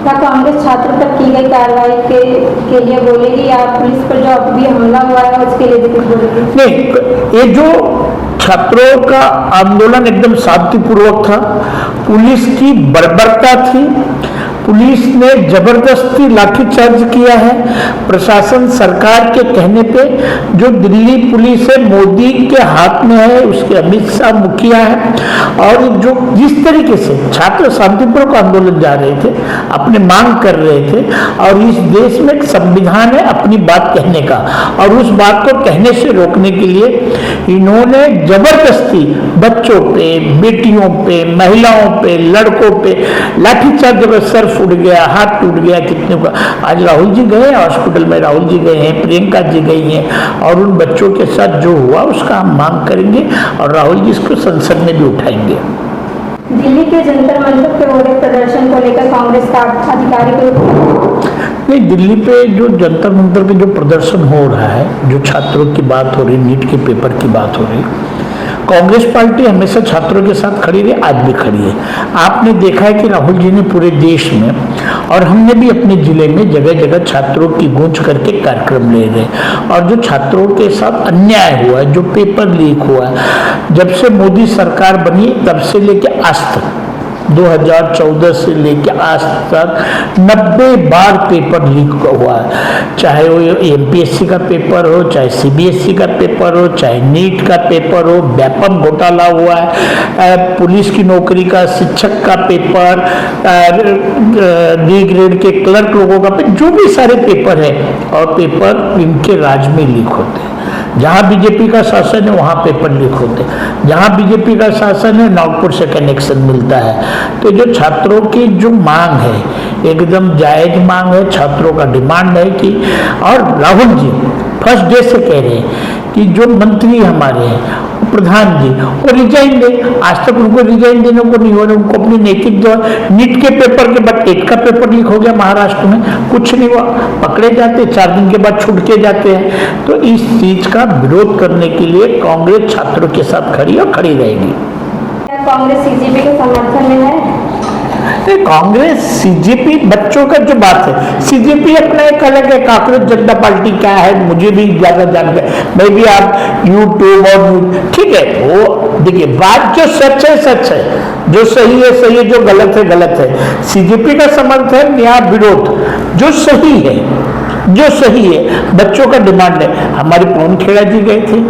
क्या कांग्रेस छात्र पर की गई कार्रवाई के लिए बोलेगी या पुलिस पर जो अभी हमला हुआ है उसके लिए भी कुछ बोलेगी? नहीं, ये जो छात्रों का आंदोलन एकदम शांतिपूर्वक था, पुलिस की बर्बरता थी, पुलिस ने जबरदस्ती लाठीचार्ज किया है। प्रशासन सरकार के कहने पे जो दिल्ली पुलिस है मोदी के हाथ में है, उसके अमित शाह मुखिया है, और जो जिस तरीके से छात्र शांतिपूर्वक आंदोलन जा रहे थे, अपने मांग कर रहे थे, और इस देश में एक संविधान है अपनी बात कहने का, और उस बात को कहने से रोकने के लिए इन्होंने जबरदस्ती बच्चों पे, बेटियों पे, महिलाओं पे, लड़कों पे लाठीचार्ज, जब सर फूट गया, हाथ टूट गया कितने का। आज राहुल जी गए हॉस्पिटल में, राहुल जी गए हैं, प्रियंका जी गई हैं, और उन बच्चों के साथ जो हुआ उसका हम मांग करेंगे और राहुल जी इसको संसद में भी उठाएंगे। दिल्ली के जंतर मंतर पे हो रहे प्रदर्शन को लेकर कांग्रेस का आधिकारिक नहीं, दिल्ली पे जो जंतर मंतर पे जो प्रदर्शन हो रहा है, जो छात्रों की बात हो रही, नीट के पेपर की बात हो रही, कांग्रेस पार्टी हमेशा छात्रों के साथ खड़ी रही, आज भी खड़ी है। आपने देखा है कि राहुल जी ने पूरे देश में और हमने भी अपने जिले में जगह जगह छात्रों की गूंज करके कार्यक्रम ले रहे, और जो छात्रों के साथ अन्याय हुआ है, जो पेपर लीक हुआ है, जब से मोदी सरकार बनी तब से लेके आज तक 2014 से लेकर आज तक 90 बार पेपर लीक हुआ है। चाहे वो एमपीएससी का पेपर हो, चाहे सीबीएसई का पेपर हो, चाहे नीट का पेपर हो, व्यापक घोटाला हुआ है, पुलिस की नौकरी का, शिक्षक का पेपर, डी ग्रेड के क्लर्क लोगों का पेपर, जो भी सारे पेपर है, और पेपर इनके राज में लीक होते हैं। जहाँ बीजेपी का शासन है वहाँ पेपर लीक होते हैं, जहाँ बीजेपी का शासन है नागपुर से कनेक्शन मिलता है। तो जो छात्रों की जो मांग है एकदम जायज मांग है, छात्रों का डिमांड है कि, और राहुल जी फर्स्ट डे से कह रहे हैं कि जो मंत्री हमारे हैं, प्रधान जी, वो रिजाइन दे। आज तक उनको रिजाइन देने को नहीं हो रहा, उनको अपनी नैतिक जो नीट के पेपर के बाद टेट का पेपर लीक हो गया महाराष्ट्र में, कुछ नहीं हुआ, पकड़े जाते, 4 दिन के बाद छूट के जाते हैं। तो इस चीज का विरोध करने के लिए कांग्रेस छात्रों के साथ खड़ी और खड़ी रहेगी। कांग्रेस सीजेपी के समर्थन में है? कांग्रेस सीजेपी बच्चों का जो बात है, सीजेपी अपना एक अलग है, कांग्रेस जनता पार्टी क्या है मुझे भी ज्यादा जानकारी, मैं भी आप यूट्यूब और ठीक है, वो देखिए बात जो सच है सच है, जो सही है सही है, जो गलत है गलत है। सीजेपी का समर्थन या विरोध जो सही है, जो सही है, बच्चों का डिमांड है। हमारे पवन खेड़ा जी गए थे,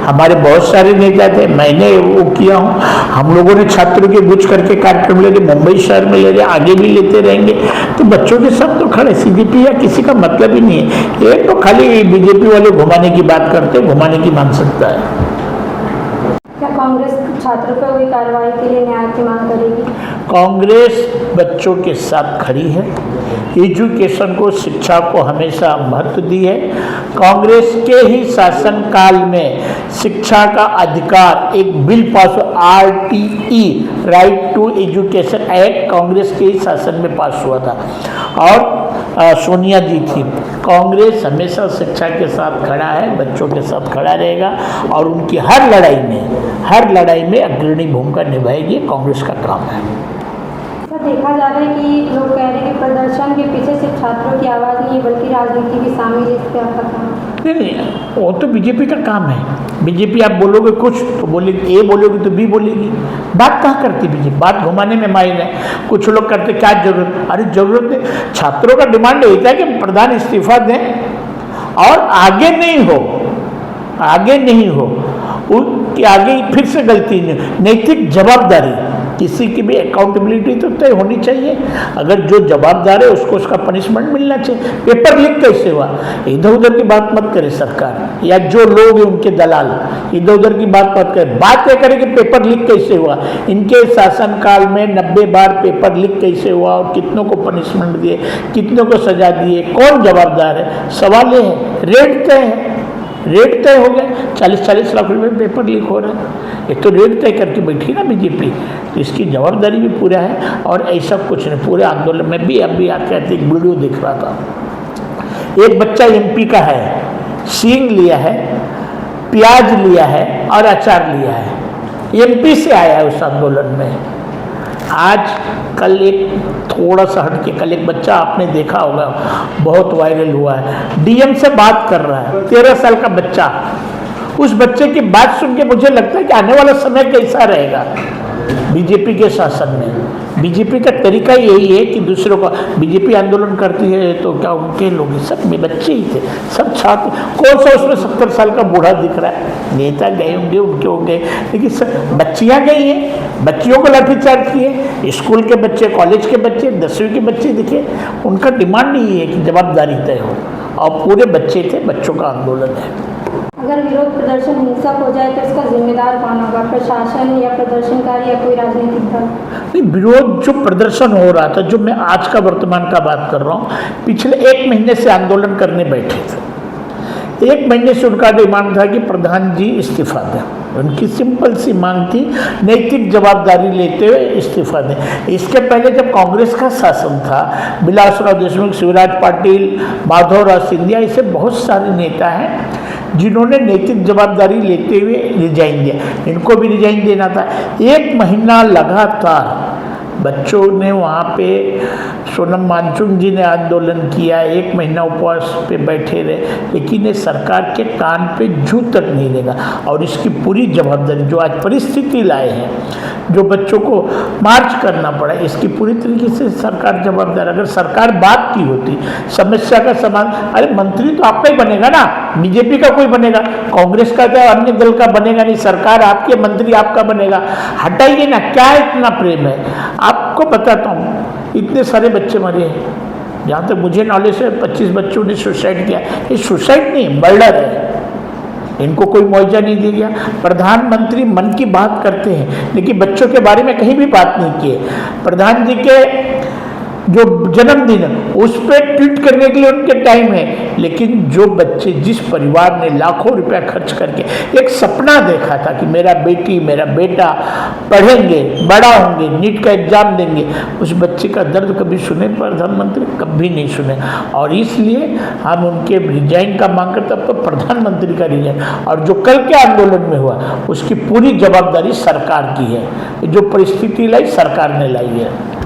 हमारे बहुत सारे नेता थे, मैंने वो किया हूँ, हम लोगों ने छात्रों के गुज करके कार्यक्रम ले रहे, मुंबई शहर में ले रहे, आगे भी लेते रहेंगे। तो बच्चों के साथ तो खड़े, सीजेपी या किसी का मतलब ही नहीं है, ये तो खाली बीजेपी वाले घुमाने की बात करते, घुमाने की मानसिकता है। क्या कांग्रेस छात्रों पर हुई कार्रवाई के लिए न्याय की मांग करेगी? कांग्रेस बच्चों के साथ खड़ी है, एजुकेशन को, शिक्षा को हमेशा महत्व दी है। कांग्रेस के ही शासन काल में शिक्षा का अधिकार एक बिल पास हुआ, RTE right to education act, Congress के ही शासन में पास हुआ था, और सोनिया जी थी। कांग्रेस हमेशा शिक्षा के साथ खड़ा है, बच्चों के साथ खड़ा रहेगा, और उनकी हर लड़ाई में अग्रणी भूमिका निभाएगी, कांग्रेस का काम है। देखा जा रहा है कि लोग कह रहे हैं कि प्रदर्शन के पीछे सिर्फ छात्रों की आवाज़ नहीं बल्कि राजनीति भी शामिल है, इस पे आपका काम? नहीं, वो तो बीजेपी का काम है। बीजेपी आप बोलोगे कुछ तो बोलेगी, ए बोलोगे तो बी बोलेगी, बात कहाँ करती बीजेपी, बात घुमाने में माहिर है। कुछ लोग करते क्या जरूरत, अरे जरूरत नहीं, छात्रों का डिमांड होता है कि प्रधान इस्तीफा दें और आगे नहीं हो कि आगे फिर से गलती नहीं, नैतिक जवाबदारी, किसी की भी अकाउंटेबिलिटी तो तय होनी चाहिए। अगर जो जवाबदार है उसको उसका पनिशमेंट मिलना चाहिए। पेपर लीक कैसे हुआ, इधर उधर की बात मत करे सरकार, या जो लोग हैं उनके दलाल इधर उधर की बात मत करे, बात यह करें कि पेपर लीक कैसे हुआ, इनके शासनकाल में 90 बार पेपर लीक कैसे हुआ, और कितनों को पनिशमेंट दिए, कितनों को सजा दिए, कौन जवाबदार है। सवाल ये है, रेट तय हो गया, 40-40 लाख रुपए पेपर लीक हो रहा है, एक तो रेट तय करके बैठी ना बीजेपी, तो इसकी जवाबदारी भी पूरा है। और ऐसा कुछ नहीं, पूरे आंदोलन में भी अभी आते आते एक वीडियो देख रहा था, एक बच्चा MP का है, सींग लिया है, प्याज लिया है और अचार लिया है, MP से आया है उस आंदोलन में। आज कल एक थोड़ा सा हटके कल एक बच्चा आपने देखा होगा, बहुत वायरल हुआ है, डीएम से बात कर रहा है, 13 साल का बच्चा। उस बच्चे की बात सुन के मुझे लगता है कि आने वाला समय कैसा रहेगा बीजेपी के शासन में। बीजेपी का तरीका यही है कि दूसरों को, बीजेपी आंदोलन करती है तो क्या उनके लोग सब में बच्चे ही थे, सब छात्र, कौन सा उसमें 70 साल का बूढ़ा दिख रहा है। नेता गए होंगे, उनके होंगे, लेकिन सब बच्चियाँ गई हैं, बच्चियों को लाठीचार्ज किए, स्कूल के बच्चे, कॉलेज के बच्चे, 10वीं के बच्चे दिखे। उनका डिमांड यही है कि जवाबदारी तय हो, और पूरे बच्चे थे, बच्चों का आंदोलन है। अगर विरोध प्रदर्शन हिंसक हो जाए तो इसका जिम्मेदार कौन होगा, प्रशासन या प्रदर्शनकारी या कोई राजनीतिक दल? नहीं, विरोध जो प्रदर्शन हो रहा था, जो मैं आज का वर्तमान का बात कर रहा हूँ, पिछले 1 महीने से आंदोलन करने बैठे थे। 1 महीने से उनका डिमांड था कि प्रधान जी इस्तीफा दें। उनकी सिंपल सी मांग थी, नैतिक जवाबदारी लेते हुए इस्तीफा दें। इसके पहले जब कांग्रेस का शासन था, विलासराव देशमुख, शिवराज पाटिल, माधवराव सिंधिया, ऐसे बहुत सारे नेता हैं जिन्होंने नैतिक जवाबदारी लेते हुए रिजाइन दिया। इनको भी रिजाइन देना था। 1 महीना लगातार बच्चों ने वहाँ पे, सोनम वांगचुक जी ने आंदोलन किया, 1 महीना उपवास पे बैठे रहे, लेकिन ये सरकार के कान पे जू तक नहीं देगा। और इसकी पूरी जवाबदारी जो आज परिस्थिति लाए हैं, जो बच्चों को मार्च करना पड़ा, इसकी पूरी तरीके से सरकार जवाबदार। अगर सरकार बात की होती, समस्या का समाधान, अरे मंत्री तो आपका ही बनेगा ना, बीजेपी का कोई बनेगा, कांग्रेस का क्या अन्य दल का बनेगा नहीं, सरकार आपके, मंत्री आपका बनेगा। हटाइए ना, क्या इतना प्रेम है? आपको बताता हूँ, इतने सारे बच्चे मरे हैं, जहाँ तक मुझे नॉलेज है 25 बच्चों ने सुसाइड किया। ये सुसाइड नहीं, मर्डर है। इनको कोई मुआवजा नहीं दिया गया। प्रधानमंत्री मन की बात करते हैं, लेकिन बच्चों के बारे में कहीं भी बात नहीं की है। प्रधान जी के जो जन्मदिन है उस पर ट्वीट करने के लिए उनके टाइम है, लेकिन जो बच्चे, जिस परिवार ने लाखों रुपया खर्च करके एक सपना देखा था कि मेरा बेटी, मेरा बेटा पढ़ेंगे, बड़ा होंगे, नीट का एग्जाम देंगे, उस बच्चे का दर्द कभी सुने प्रधानमंत्री? कभी नहीं सुने। और इसलिए हम उनके रिजाइन का मांग करते, अब तो प्रधानमंत्री का रिजाइन। और जो कल के आंदोलन में हुआ, उसकी पूरी जवाबदारी सरकार की है। जो परिस्थिति लाई, सरकार ने लाई है।